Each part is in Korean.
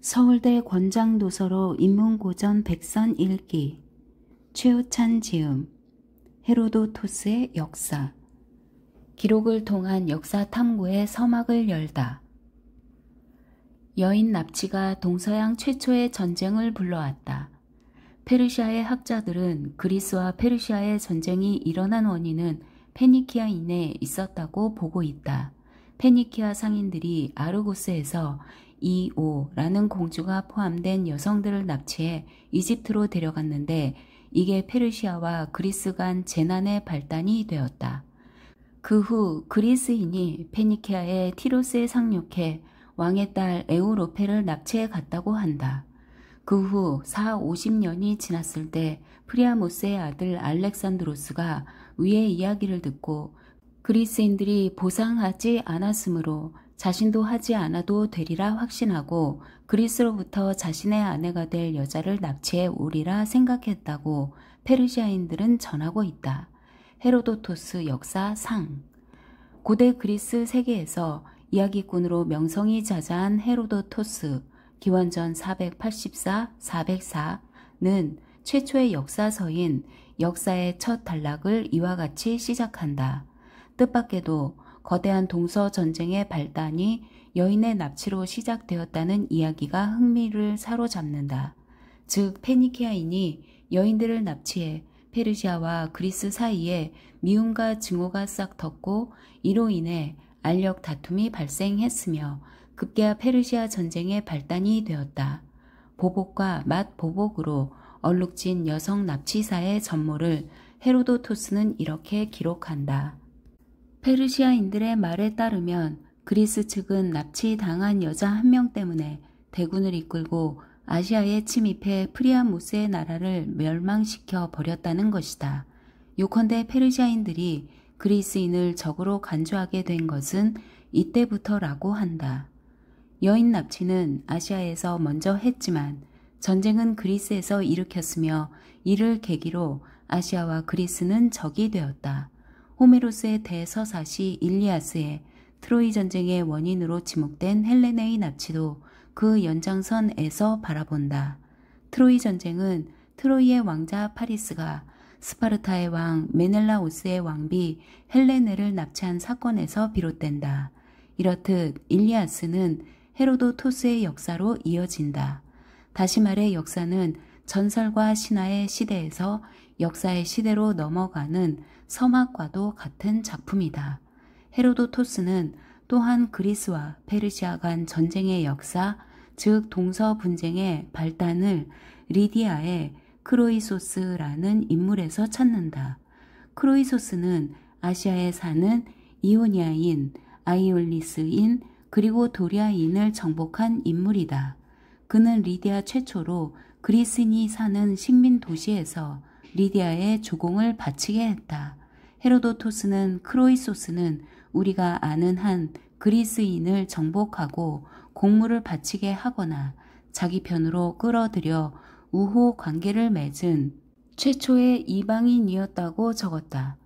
서울대 권장도서로 인문고전 백선 읽기. 최우찬 지음. 헤로도토스의 역사. 기록을 통한 역사 탐구의 서막을 열다. 여인 납치가 동서양 최초의 전쟁을 불러왔다. 페르시아의 학자들은 그리스와 페르시아의 전쟁이 일어난 원인은 페니키아인에 있었다고 보고 있다. 페니키아 상인들이 아르고스에서 이오라는 공주가 포함된 여성들을 납치해 이집트로 데려갔는데 이게 페르시아와 그리스 간 재난의 발단이 되었다. 그 후 그리스인이 페니키아의 티로스에 상륙해 왕의 딸 에우로페를 납치해 갔다고 한다. 그 후 50년이 지났을 때 프리아모스의 아들 알렉산드로스가 위의 이야기를 듣고 그리스인들이 보상하지 않았으므로 자신도 하지 않아도 되리라 확신하고 그리스로부터 자신의 아내가 될 여자를 납치해 오리라 생각했다고 페르시아인들은 전하고 있다. 헤로도토스 역사상. 고대 그리스 세계에서 이야기꾼으로 명성이 자자한 헤로도토스 기원전 484-404는 최초의 역사서인 역사의 첫 단락을 이와 같이 시작한다. 뜻밖에도 거대한 동서전쟁의 발단이 여인의 납치로 시작되었다는 이야기가 흥미를 사로잡는다. 즉 페니키아인이 여인들을 납치해 페르시아와 그리스 사이에 미움과 증오가 싹 텄고 이로 인해 알력 다툼이 발생했으며 급기야 페르시아 전쟁의 발단이 되었다. 보복과 맞보복으로 얼룩진 여성 납치사의 전모를 헤로도토스는 이렇게 기록한다. 페르시아인들의 말에 따르면 그리스 측은 납치당한 여자 한 명 때문에 대군을 이끌고 아시아에 침입해 프리아모스의 나라를 멸망시켜 버렸다는 것이다. 요컨대 페르시아인들이 그리스인을 적으로 간주하게 된 것은 이때부터라고 한다. 여인 납치는 아시아에서 먼저 했지만 전쟁은 그리스에서 일으켰으며 이를 계기로 아시아와 그리스는 적이 되었다. 호메로스의 대서사시 일리아스의 트로이 전쟁의 원인으로 지목된 헬레네의 납치도 그 연장선에서 바라본다. 트로이 전쟁은 트로이의 왕자 파리스가 스파르타의 왕 메넬라오스의 왕비 헬레네를 납치한 사건에서 비롯된다. 이렇듯 일리아스는 헤로도토스의 역사로 이어진다. 다시 말해 역사는 전설과 신화의 시대에서 역사의 시대로 넘어가는 서막과도 같은 작품이다. 헤로도토스는 또한 그리스와 페르시아 간 전쟁의 역사, 즉 동서 분쟁의 발단을 리디아의 크로이소스라는 인물에서 찾는다. 크로이소스는 아시아에 사는 이오니아인, 아이올리스인, 그리고 도리아인을 정복한 인물이다. 그는 리디아 최초로 그리스인이 사는 식민 도시에서 리디아의 주공을 바치게 했다. 헤로도토스는 크로이소스는 우리가 아는 한 그리스인을 정복하고 공물을 바치게 하거나 자기 편으로 끌어들여 우호 관계를 맺은 최초의 이방인이었다고 적었다.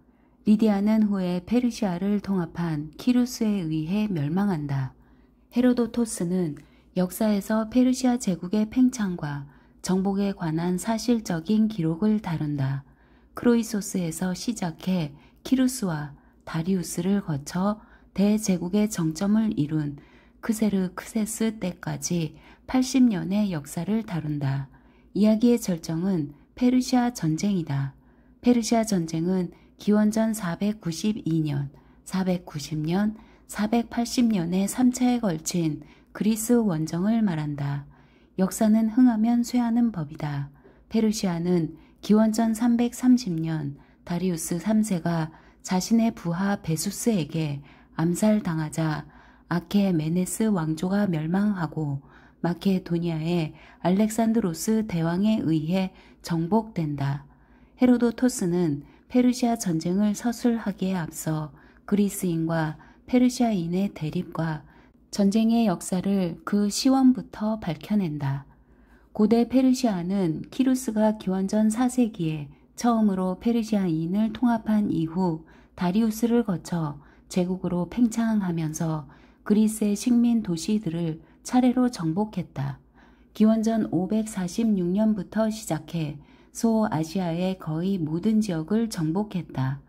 리디아는 후에 페르시아를 통합한 키루스에 의해 멸망한다. 헤로도토스는 역사에서 페르시아 제국의 팽창과 정복에 관한 사실적인 기록을 다룬다. 크로이소스에서 시작해 키루스와 다리우스를 거쳐 대제국의 정점을 이룬 크세르크세스 때까지 80년의 역사를 다룬다. 이야기의 절정은 페르시아 전쟁이다. 페르시아 전쟁은 기원전 492년, 490년, 480년의 3차에 걸친 그리스 원정을 말한다. 역사는 흥하면 쇠하는 법이다. 페르시아는 기원전 330년 다리우스 3세가 자신의 부하 베수스에게 암살당하자 아케메네스 왕조가 멸망하고 마케도니아의 알렉산드로스 대왕에 의해 정복된다. 헤로도토스는 페르시아 전쟁을 서술하기에 앞서 그리스인과 페르시아인의 대립과 전쟁의 역사를 그 시원부터 밝혀낸다. 고대 페르시아는 키루스가 기원전 4세기에 처음으로 페르시아인을 통합한 이후 다리우스를 거쳐 제국으로 팽창하면서 그리스의 식민 도시들을 차례로 정복했다. 기원전 546년부터 시작해 소아시아의 거의 모든 지역을 정복했다.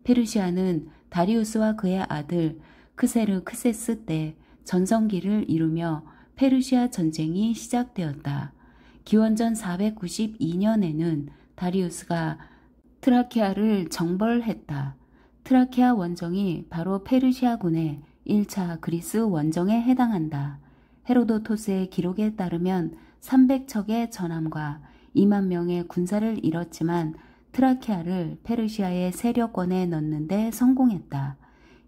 페르시아는 다리우스와 그의 아들 크세르크세스 때 전성기를 이루며 페르시아 전쟁이 시작되었다. 기원전 492년에는 다리우스가 트라키아를 정벌했다. 트라키아 원정이 바로 페르시아군의 1차 그리스 원정에 해당한다. 헤로도토스의 기록에 따르면 300척의 전함과 2만 명의 군사를 잃었지만 트라키아를 페르시아의 세력권에 넣는 데 성공했다.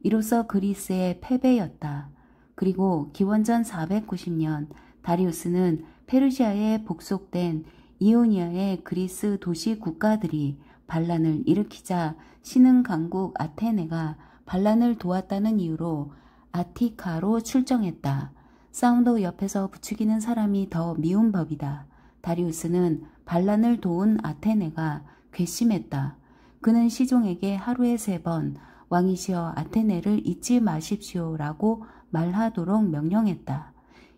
이로써 그리스의 패배였다. 그리고 기원전 490년 다리우스는 페르시아에 복속된 이오니아의 그리스 도시 국가들이 반란을 일으키자 신흥 강국 아테네가 반란을 도왔다는 이유로 아티카로 출정했다. 사운드 옆에서 부추기는 사람이 더 미운 법이다. 다리우스는 반란을 도운 아테네가 괘씸했다. 그는 시종에게 하루에 3번 왕이시여 아테네를 잊지 마십시오라고 말하도록 명령했다.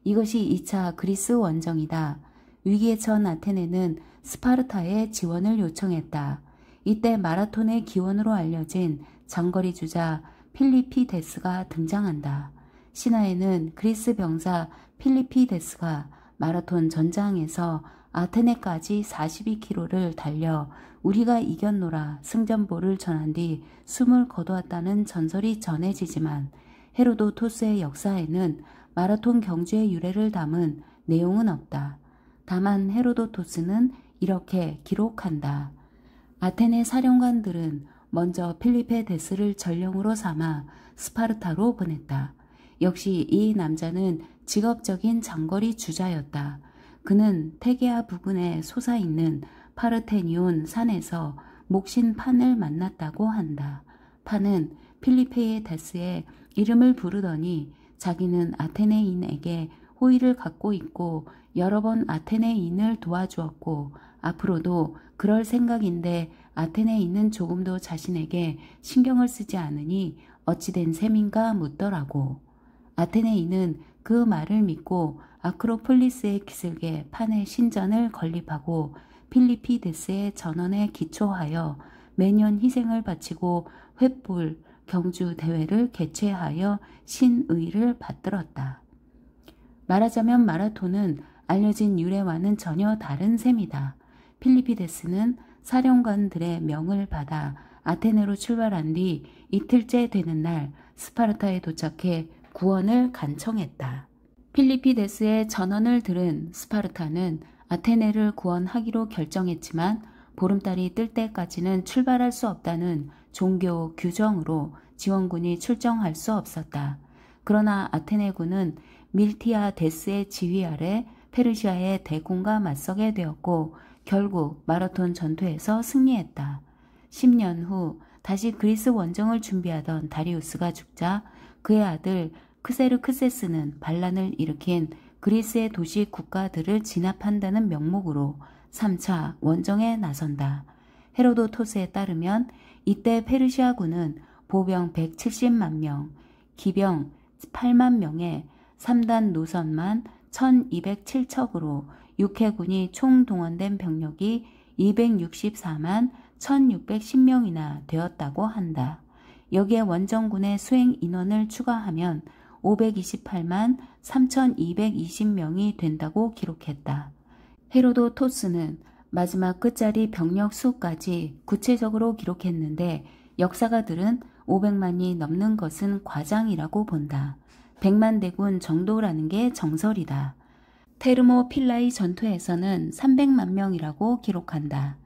이것이 2차 그리스 원정이다. 위기에 처한 아테네는 스파르타의 지원을 요청했다. 이때 마라톤의 기원으로 알려진 장거리 주자 필리피데스가 등장한다. 신화에는 그리스 병사 필리피데스가 마라톤 전장에서 아테네까지 42km를 달려 우리가 이겼노라 승전보를 전한 뒤 숨을 거두었다는 전설이 전해지지만 헤로도토스의 역사에는 마라톤 경주의 유래를 담은 내용은 없다. 다만 헤로도토스는 이렇게 기록한다. 아테네 사령관들은 먼저 필리페데스를 전령으로 삼아 스파르타로 보냈다. 역시 이 남자는 직업적인 장거리 주자였다. 그는 테게아 부근에 솟아있는 파르테니온 산에서 목신 판을 만났다고 한다. 판은 필리페데스의 이름을 부르더니 자기는 아테네인에게 호의를 갖고 있고 여러 번 아테네인을 도와주었고 앞으로도 그럴 생각인데 아테네인은 조금도 자신에게 신경을 쓰지 않으니 어찌된 셈인가 묻더라고. 아테네인은 그 말을 믿고 아크로폴리스의 기슭에 판의 신전을 건립하고 필리피데스의 전언에 기초하여 매년 희생을 바치고 횃불 경주 대회를 개최하여 신의를 받들었다. 말하자면 마라톤은 알려진 유래와는 전혀 다른 셈이다. 필리피데스는 사령관들의 명을 받아 아테네로 출발한 뒤 이틀째 되는 날 스파르타에 도착해 구원을 간청했다. 필리피데스의 전언을 들은 스파르타는 아테네를 구원하기로 결정했지만 보름달이 뜰 때까지는 출발할 수 없다는 종교 규정으로 지원군이 출정할 수 없었다. 그러나 아테네군은 밀티아데스의 지휘 아래 페르시아의 대군과 맞서게 되었고 결국 마라톤 전투에서 승리했다. 10년 후 다시 그리스 원정을 준비하던 다리우스가 죽자 그의 아들 크세르크세스는 반란을 일으킨 그리스의 도시 국가들을 진압한다는 명목으로 3차 원정에 나선다. 헤로도토스에 따르면 이때 페르시아군은 보병 170만 명, 기병 8만 명에 3단 노선만 1207척으로 육해군이 총동원된 병력이 264만 1610명이나 되었다고 한다. 여기에 원정군의 수행 인원을 추가하면 528만 3220명이 된다고 기록했다. 헤로도토스는 마지막 끝자리 병력 수까지 구체적으로 기록했는데 역사가들은 500만이 넘는 것은 과장이라고 본다. 100만 대군 정도라는 게 정설이다. 테르모필라이 전투에서는 300만 명이라고 기록한다.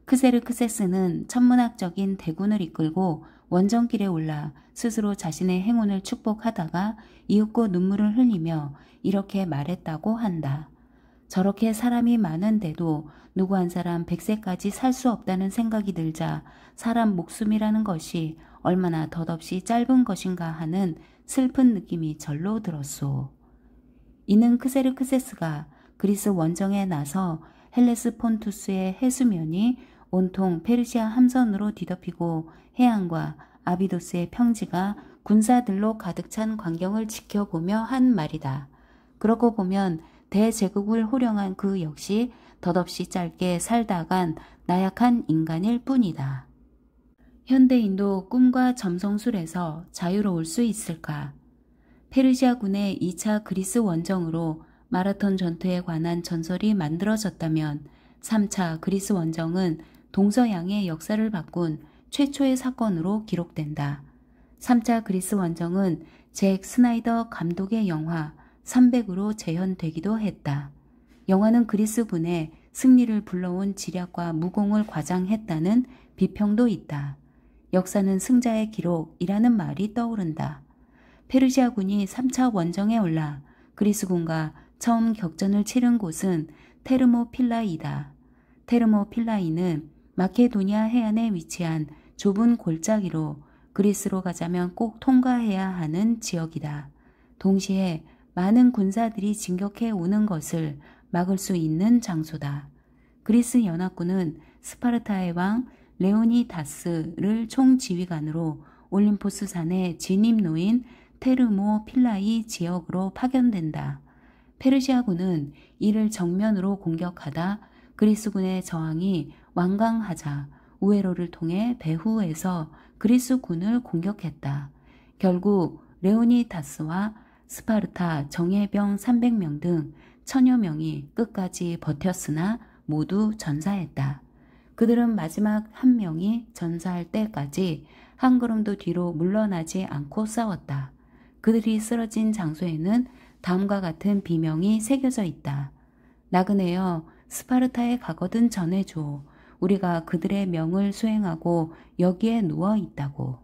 크세르크세스는 천문학적인 대군을 이끌고 원정길에 올라 스스로 자신의 행운을 축복하다가 이윽고 눈물을 흘리며 이렇게 말했다고 한다. 저렇게 사람이 많은데도 누구 한 사람 100세까지 살 수 없다는 생각이 들자 사람 목숨이라는 것이 얼마나 덧없이 짧은 것인가 하는 슬픈 느낌이 절로 들었소. 이는 크세르크세스가 그리스 원정에 나서 헬레스폰투스의 해수면이 온통 페르시아 함선으로 뒤덮이고 해안과 아비도스의 평지가 군사들로 가득 찬 광경을 지켜보며 한 말이다. 그러고 보면 대제국을 호령한 그 역시 덧없이 짧게 살다 간 나약한 인간일 뿐이다. 현대인도 꿈과 점성술에서 자유로울 수 있을까? 페르시아군의 2차 그리스 원정으로 마라톤 전투에 관한 전설이 만들어졌다면 3차 그리스 원정은 동서양의 역사를 바꾼 최초의 사건으로 기록된다. 3차 그리스 원정은 잭 스나이더 감독의 영화 300으로 재현되기도 했다. 영화는 그리스군의 승리를 불러온 지략과 무공을 과장했다는 비평도 있다. 역사는 승자의 기록이라는 말이 떠오른다. 페르시아군이 3차 원정에 올라 그리스군과 처음 격전을 치른 곳은 테르모필라이다. 테르모필라이는 마케도니아 해안에 위치한 좁은 골짜기로 그리스로 가자면 꼭 통과해야 하는 지역이다. 동시에 많은 군사들이 진격해 오는 것을 막을 수 있는 장소다. 그리스 연합군은 스파르타의 왕 레오니다스를 총지휘관으로 올림포스 산의 진입로인 테르모필라이 지역으로 파견된다. 페르시아군은 이를 정면으로 공격하다 그리스군의 저항이 완강하자 우회로를 통해 배후에서 그리스군을 공격했다. 결국 레오니다스와 스파르타 정예병 300명 등 1000여 명이 끝까지 버텼으나 모두 전사했다. 그들은 마지막 한 명이 전사할 때까지 한 걸음도 뒤로 물러나지 않고 싸웠다. 그들이 쓰러진 장소에는 다음과 같은 비명이 새겨져 있다. 나그네여, 스파르타에 가거든 전해줘. 우리가 그들의 명을 수행하고 여기에 누워 있다고.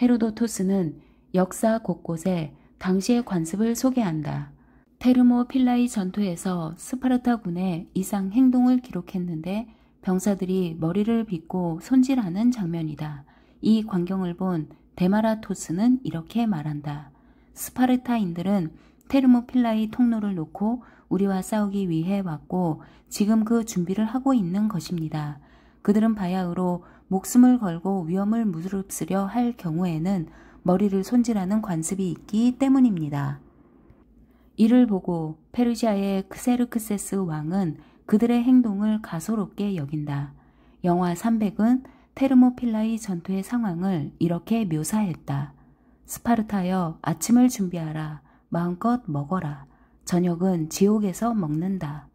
헤로도토스는 역사 곳곳에 당시의 관습을 소개한다. 테르모필라이 전투에서 스파르타군의 이상 행동을 기록했는데 병사들이 머리를 빗고 손질하는 장면이다. 이 광경을 본 데마라토스는 이렇게 말한다. 스파르타인들은 테르모필라이 통로를 놓고 우리와 싸우기 위해 왔고 지금 그 준비를 하고 있는 것입니다. 그들은 바야흐로 목숨을 걸고 위험을 무릅쓰려 할 경우에는 머리를 손질하는 관습이 있기 때문입니다. 이를 보고 페르시아의 크세르크세스 왕은 그들의 행동을 가소롭게 여긴다. 영화 300은 테르모필라이 전투의 상황을 이렇게 묘사했다. 스파르타여, 아침을 준비하라. 마음껏 먹어라. 저녁은 지옥에서 먹는다.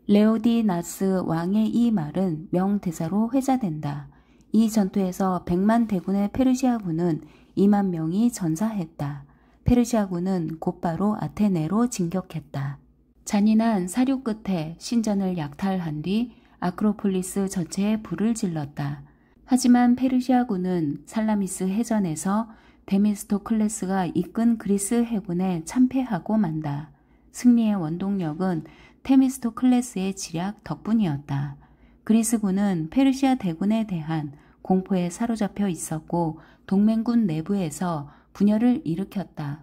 레오디나스 왕의 이 말은 명대사로 회자된다. 이 전투에서 100만 대군의 페르시아군은 2만 명이 전사했다. 페르시아군은 곧바로 아테네로 진격했다. 잔인한 사륙 끝에 신전을 약탈한 뒤 아크로폴리스 전체에 불을 질렀다. 하지만 페르시아군은 살라미스 해전에서 데미스토클레스가 이끈 그리스 해군에 참패하고 만다. 승리의 원동력은 테미스토클레스의 지략 덕분이었다. 그리스군은 페르시아 대군에 대한 공포에 사로잡혀 있었고 동맹군 내부에서 분열을 일으켰다.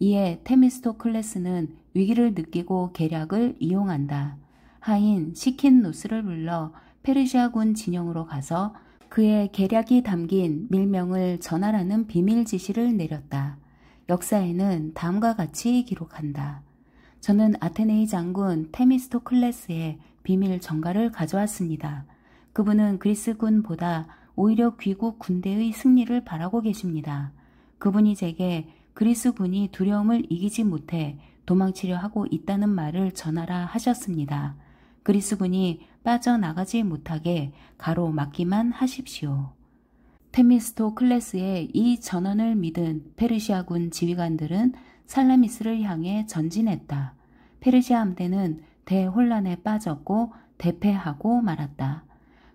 이에 테미스토클레스는 위기를 느끼고 계략을 이용한다. 하인 시킨노스를 불러 페르시아군 진영으로 가서 그의 계략이 담긴 밀명을 전하라는 비밀 지시를 내렸다. 역사에는 다음과 같이 기록한다. 저는 아테네의 장군 테미스토클레스의 비밀 전가를 가져왔습니다. 그분은 그리스군보다 오히려 귀국 군대의 승리를 바라고 계십니다. 그분이 제게 그리스군이 두려움을 이기지 못해 도망치려 하고 있다는 말을 전하라 하셨습니다. 그리스군이 빠져나가지 못하게 가로막기만 하십시오. 테미스토클레스의 이 전언을 믿은 페르시아군 지휘관들은 살라미스를 향해 전진했다. 페르시아 함대는 대혼란에 빠졌고 대패하고 말았다.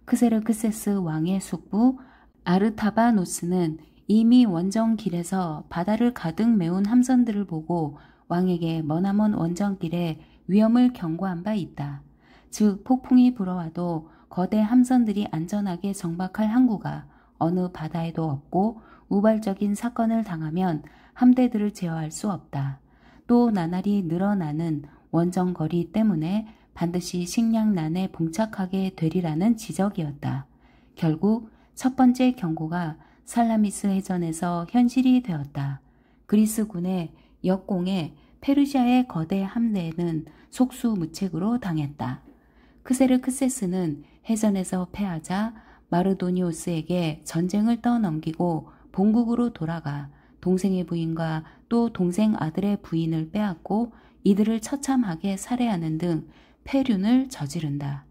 크세르크세스 왕의 숙부 아르타바노스는 이미 원정길에서 바다를 가득 메운 함선들을 보고 왕에게 머나먼 원정길에 위험을 경고한 바 있다. 즉 폭풍이 불어와도 거대 함선들이 안전하게 정박할 항구가 어느 바다에도 없고 우발적인 사건을 당하면 함대들을 제어할 수 없다. 또 나날이 늘어나는 원정거리 때문에 반드시 식량난에 봉착하게 되리라는 지적이었다. 결국 첫 번째 경고가 살라미스 해전에서 현실이 되었다. 그리스군의 역공에 페르시아의 거대 함대는 속수무책으로 당했다. 크세르크세스는 해전에서 패하자 마르도니오스에게 전쟁을 떠넘기고 본국으로 돌아가 동생의 부인과 또 동생 아들의 부인을 빼앗고 이들을 처참하게 살해하는 등 폐륜을 저지른다.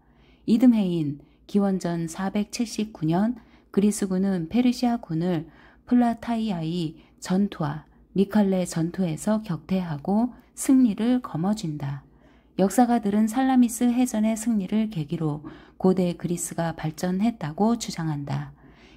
이듬해인 기원전 479년 그리스군은 페르시아군을 플라타이아의 전투와 미칼레 전투에서 격퇴하고 승리를 거머쥔다. 역사가들은 살라미스 해전의 승리를 계기로 고대 그리스가 발전했다고 주장한다.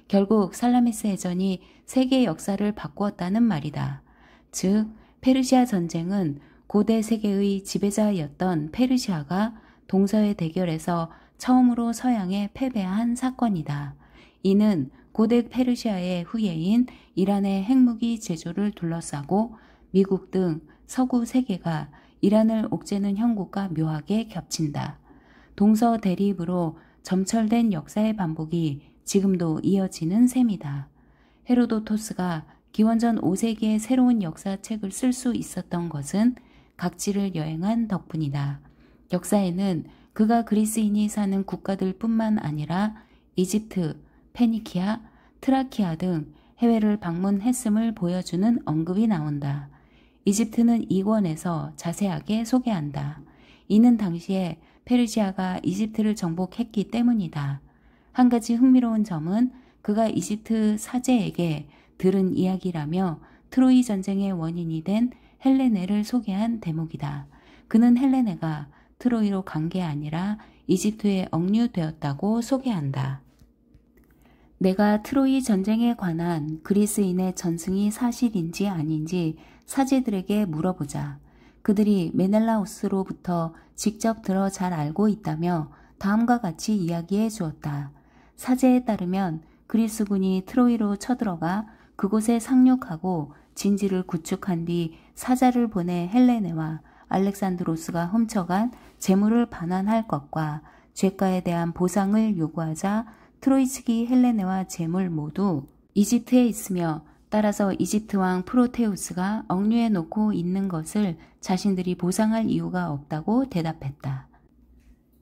결국 살라미스 해전이 세계 역사를 바꾸었다는 말이다. 즉, 페르시아 전쟁은 고대 세계의 지배자였던 페르시아가 동서의 대결에서 처음으로 서양에 패배한 사건이다. 이는 고대 페르시아의 후예인 이란의 핵무기 제조를 둘러싸고 미국 등 서구 세계가 이란을 옥죄는 형국과 묘하게 겹친다. 동서 대립으로 점철된 역사의 반복이 지금도 이어지는 셈이다. 헤로도토스가 기원전 5세기의 새로운 역사책을 쓸 수 있었던 것은 각지를 여행한 덕분이다. 역사에는 그가 그리스인이 사는 국가들 뿐만 아니라 이집트, 페니키아, 트라키아 등 해외를 방문했음을 보여주는 언급이 나온다. 이집트는 2권에서 자세하게 소개한다. 이는 당시에 페르시아가 이집트를 정복했기 때문이다. 한 가지 흥미로운 점은 그가 이집트 사제에게 들은 이야기라며 트로이 전쟁의 원인이 된 헬레네를 소개한 대목이다. 그는 헬레네가 트로이로 간 게 아니라 이집트에 억류되었다고 소개한다. 내가 트로이 전쟁에 관한 그리스인의 전승이 사실인지 아닌지 사제들에게 물어보자. 그들이 메넬라우스로부터 직접 들어 잘 알고 있다며 다음과 같이 이야기해 주었다. 사제에 따르면 그리스군이 트로이로 쳐들어가 그곳에 상륙하고 진지를 구축한 뒤 사자를 보내 헬레네와 알렉산드로스가 훔쳐간 재물을 반환할 것과 죄가에 대한 보상을 요구하자 트로이 측이 헬레네와 재물 모두 이집트에 있으며 따라서 이집트 왕 프로테우스가 억류해 놓고 있는 것을 자신들이 보상할 이유가 없다고 대답했다.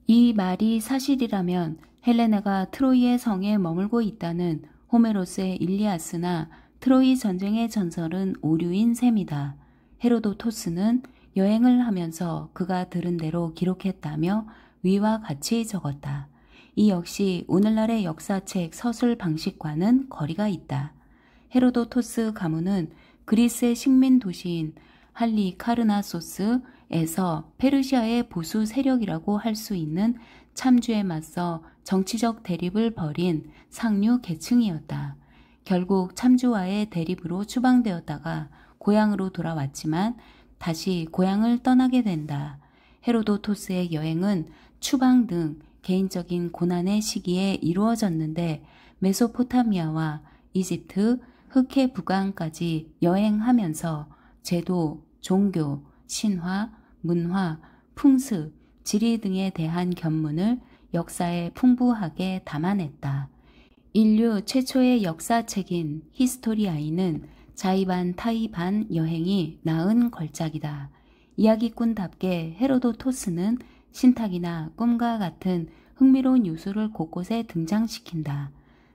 이 말이 사실이라면 헬레네가 트로이의 성에 머물고 있다는 호메로스의 일리아스나 트로이 전쟁의 전설은 오류인 셈이다. 헤로도토스는 여행을 하면서 그가 들은 대로 기록했다며 위와 같이 적었다. 이 역시 오늘날의 역사책 서술 방식과는 거리가 있다. 헤로도토스 가문은 그리스의 식민 도시인 할리카르나소스에서 페르시아의 보수 세력이라고 할 수 있는 참주에 맞서 정치적 대립을 벌인 상류 계층이었다. 결국 참주와의 대립으로 추방되었다가 고향으로 돌아왔지만 다시 고향을 떠나게 된다. 헤로도토스의 여행은 추방 등 개인적인 고난의 시기에 이루어졌는데 메소포타미아와 이집트, 흑해 북왕까지 여행하면서 제도, 종교, 신화, 문화, 풍습, 지리 등에 대한 견문을 역사에 풍부하게 담아냈다. 인류 최초의 역사책인 히스토리아이는 자이반 타이반 여행이 낳은 걸작이다. 이야기꾼답게 헤로도토스는 신탁이나 꿈과 같은 흥미로운 요소를 곳곳에 등장시킨다.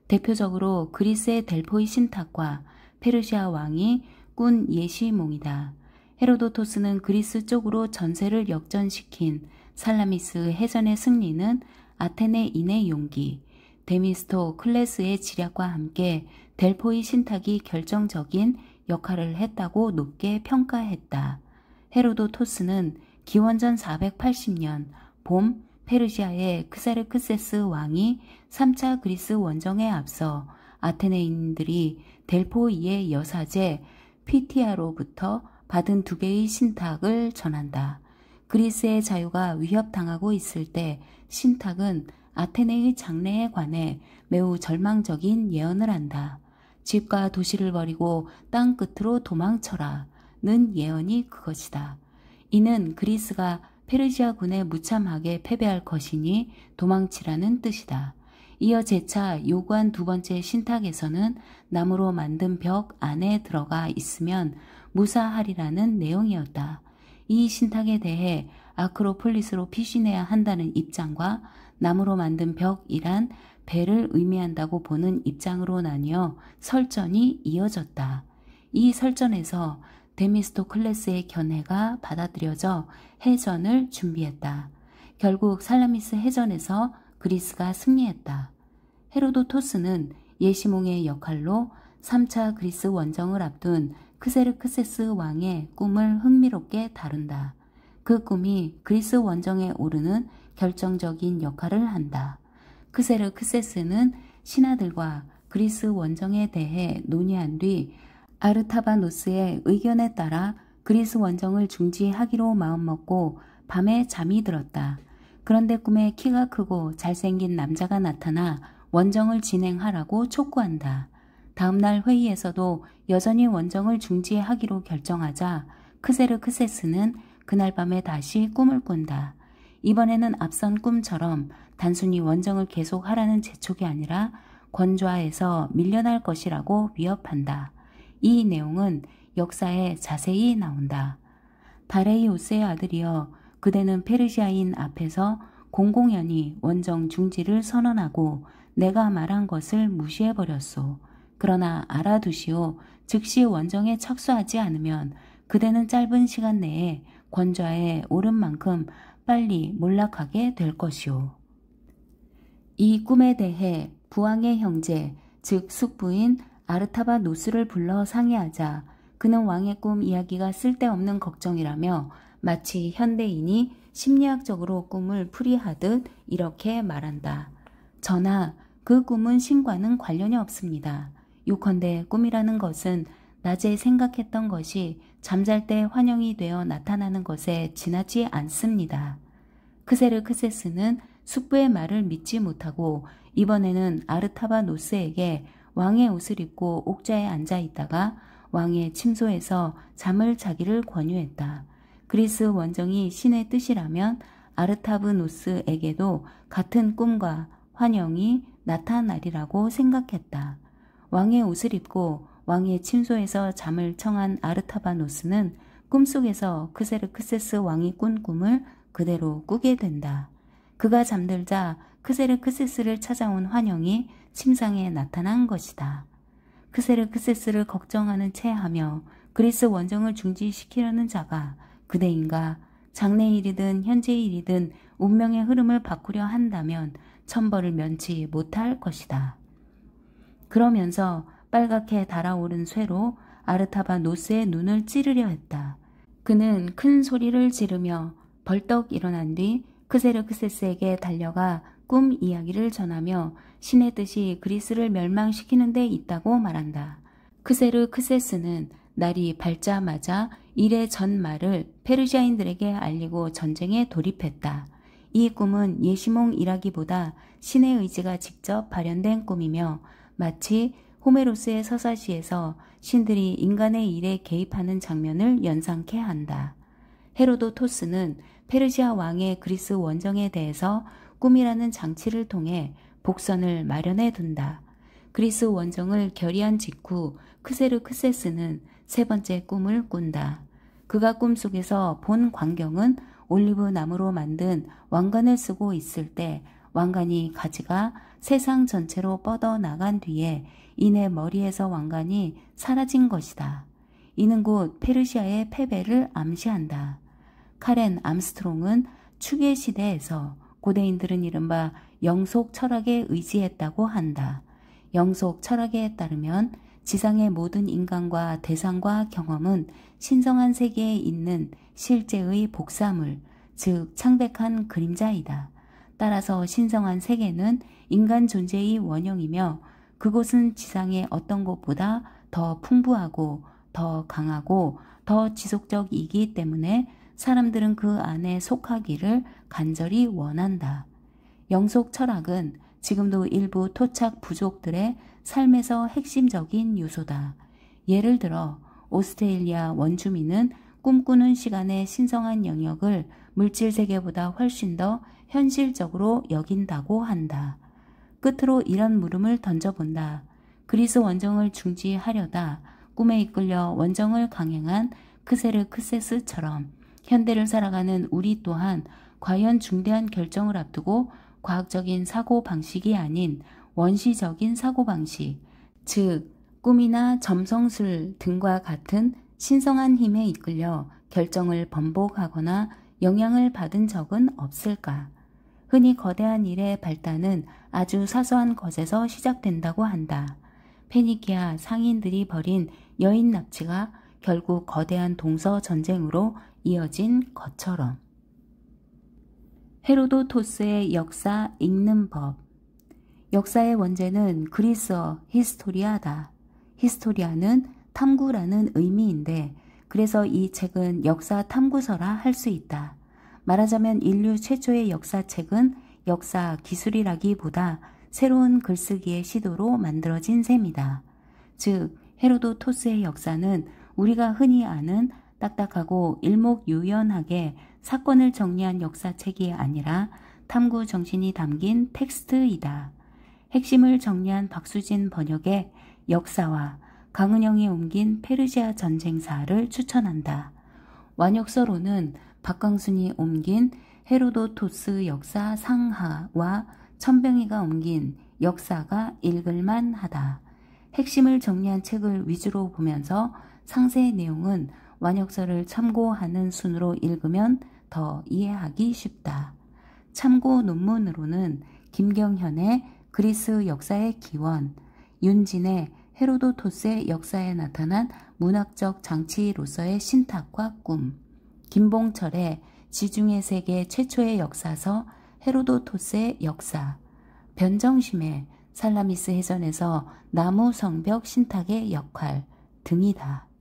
대표적으로 그리스의 델포이 신탁과 페르시아 왕이 꾼 예시몽이다. 헤로도토스는 그리스 쪽으로 전세를 역전시킨 살라미스 해전의 승리는 아테네인의 용기, 데미스토 클레스의 지략과 함께 델포이 신탁이 결정적인 역할을 했다고 높게 평가했다. 헤로도토스는 기원전 480년 봄 페르시아의 크세르크세스 왕이 3차 그리스 원정에 앞서 아테네인들이 델포이의 여사제 피티아로부터 받은 2개의 신탁을 전한다. 그리스의 자유가 위협당하고 있을 때 신탁은 아테네의 장래에 관해 매우 절망적인 예언을 한다. 집과 도시를 버리고 땅 끝으로 도망쳐라 는 예언이 그것이다. 이는 그리스가 페르시아군에 무참하게 패배할 것이니 도망치라는 뜻이다. 이어 재차 요구한 2번째 신탁에서는 나무로 만든 벽 안에 들어가 있으면 무사하리라는 내용이었다. 이 신탁에 대해 아크로폴리스로 피신해야 한다는 입장과 나무로 만든 벽이란 배를 의미한다고 보는 입장으로 나뉘어 설전이 이어졌다. 이 설전에서 데미스토클레스의 견해가 받아들여져 해전을 준비했다. 결국 살라미스 해전에서 그리스가 승리했다. 헤로도토스는 예시몽의 역할로 3차 그리스 원정을 앞둔 크세르크세스 왕의 꿈을 흥미롭게 다룬다. 그 꿈이 그리스 원정에 오르는 결정적인 역할을 한다. 크세르크세스는 신하들과 그리스 원정에 대해 논의한 뒤 아르타바노스의 의견에 따라 그리스 원정을 중지하기로 마음먹고 밤에 잠이 들었다. 그런데 꿈에 키가 크고 잘생긴 남자가 나타나 원정을 진행하라고 촉구한다. 다음날 회의에서도 여전히 원정을 중지하기로 결정하자 크세르크세스는 그날 밤에 다시 꿈을 꾼다. 이번에는 앞선 꿈처럼 단순히 원정을 계속하라는 재촉이 아니라 권좌에서 밀려날 것이라고 위협한다. 이 내용은 역사에 자세히 나온다. 다레이오스의 아들이여, 그대는 페르시아인 앞에서 공공연히 원정 중지를 선언하고 내가 말한 것을 무시해버렸소. 그러나 알아두시오. 즉시 원정에 착수하지 않으면 그대는 짧은 시간 내에 권좌에 오른 만큼 빨리 몰락하게 될 것이오. 이 꿈에 대해 부왕의 형제, 즉 숙부인 아르타바노스를 불러 상의하자 그는 왕의 꿈 이야기가 쓸데없는 걱정이라며 마치 현대인이 심리학적으로 꿈을 풀이하듯 이렇게 말한다. 전하, 그 꿈은 신과는 관련이 없습니다. 요컨대 꿈이라는 것은 낮에 생각했던 것이 잠잘 때 환영이 되어 나타나는 것에 지나지 않습니다. 크세르크세스는 숙부의 말을 믿지 못하고 이번에는 아르타바노스에게 왕의 옷을 입고 옥좌에 앉아 있다가 왕의 침소에서 잠을 자기를 권유했다. 그리스 원정이 신의 뜻이라면 아르타브노스에게도 같은 꿈과 환영이 나타나리라고 생각했다. 왕의 옷을 입고 왕의 침소에서 잠을 청한 아르타바노스는 꿈속에서 크세르크세스 왕이 꾼 꿈을 그대로 꾸게 된다. 그가 잠들자 크세르크세스를 찾아온 환영이 침상에 나타난 것이다. 크세르크세스를 걱정하는 체하며 그리스 원정을 중지시키려는 자가 그대인가 장래일이든 현재일이든 운명의 흐름을 바꾸려 한다면 천벌을 면치 못할 것이다. 그러면서 빨갛게 달아오른 쇠로 아르타바노스의 눈을 찌르려 했다. 그는 큰 소리를 지르며 벌떡 일어난 뒤 크세르크세스에게 달려가 꿈 이야기를 전하며 신의 뜻이 그리스를 멸망시키는 데 있다고 말한다. 크세르크세스는 날이 밝자마자 이래 전말을 페르시아인들에게 알리고 전쟁에 돌입했다. 이 꿈은 예시몽이라기보다 신의 의지가 직접 발현된 꿈이며 마치 호메로스의 서사시에서 신들이 인간의 일에 개입하는 장면을 연상케 한다. 헤로도토스는 페르시아 왕의 그리스 원정에 대해서 꿈이라는 장치를 통해 복선을 마련해 둔다. 그리스 원정을 결의한 직후 크세르크세스는 세 번째 꿈을 꾼다. 그가 꿈속에서 본 광경은 올리브 나무로 만든 왕관을 쓰고 있을 때 왕관이 가지가 세상 전체로 뻗어 나간 뒤에 이내 머리에서 왕관이 사라진 것이다. 이는 곧 페르시아의 패배를 암시한다. 카렌 암스트롱은 추계 시대에서 고대인들은 이른바 영속 철학에 의지했다고 한다. 영속 철학에 따르면 지상의 모든 인간과 대상과 경험은 신성한 세계에 있는 실제의 복사물, 즉 창백한 그림자이다. 따라서 신성한 세계는 인간 존재의 원형이며 그곳은 지상의 어떤 곳보다 더 풍부하고 더 강하고 더 지속적이기 때문에 사람들은 그 안에 속하기를 간절히 원한다. 영속 철학은 지금도 일부 토착 부족들의 삶에서 핵심적인 요소다. 예를 들어 오스트레일리아 원주민은 꿈꾸는 시간의 신성한 영역을 물질 세계보다 훨씬 더 현실적으로 여긴다고 한다. 끝으로 이런 물음을 던져본다. 그리스 원정을 중지하려다 꿈에 이끌려 원정을 강행한 크세르크세스처럼 현대를 살아가는 우리 또한 과연 중대한 결정을 앞두고 과학적인 사고방식이 아닌 원시적인 사고방식, 즉 꿈이나 점성술 등과 같은 신성한 힘에 이끌려 결정을 번복하거나 영향을 받은 적은 없을까? 흔히 거대한 일의 발단은 아주 사소한 것에서 시작된다고 한다. 페니키아 상인들이 벌인 여인 납치가 결국 거대한 동서 전쟁으로 이어진 것처럼. 헤로도토스의 역사 읽는 법. 역사의 원제는 그리스어 히스토리아다. 히스토리아는 탐구라는 의미인데 그래서 이 책은 역사 탐구서라 할 수 있다. 말하자면 인류 최초의 역사책은 역사 기술이라기보다 새로운 글쓰기의 시도로 만들어진 셈이다. 즉 헤로도토스의 역사는 우리가 흔히 아는 딱딱하고 일목요연하게 사건을 정리한 역사책이 아니라 탐구 정신이 담긴 텍스트이다. 핵심을 정리한 박수진 번역의 역사와 강은영이 옮긴 페르시아 전쟁사를 추천한다. 완역서로는 박광순이 옮긴 헤로도토스 역사 상하와 천병희가 옮긴 역사가 읽을만하다. 핵심을 정리한 책을 위주로 보면서 상세의 내용은 완역서를 참고하는 순으로 읽으면 더 이해하기 쉽다. 참고 논문으로는 김경현의 그리스 역사의 기원, 윤진의 헤로도토스의 역사에 나타난 문학적 장치로서의 신탁과 꿈, 김봉철의 지중해 세계 최초의 역사서 헤로도토스의 역사, 변정심의 살라미스 해전에서 나무 성벽 신탁의 역할 등이다.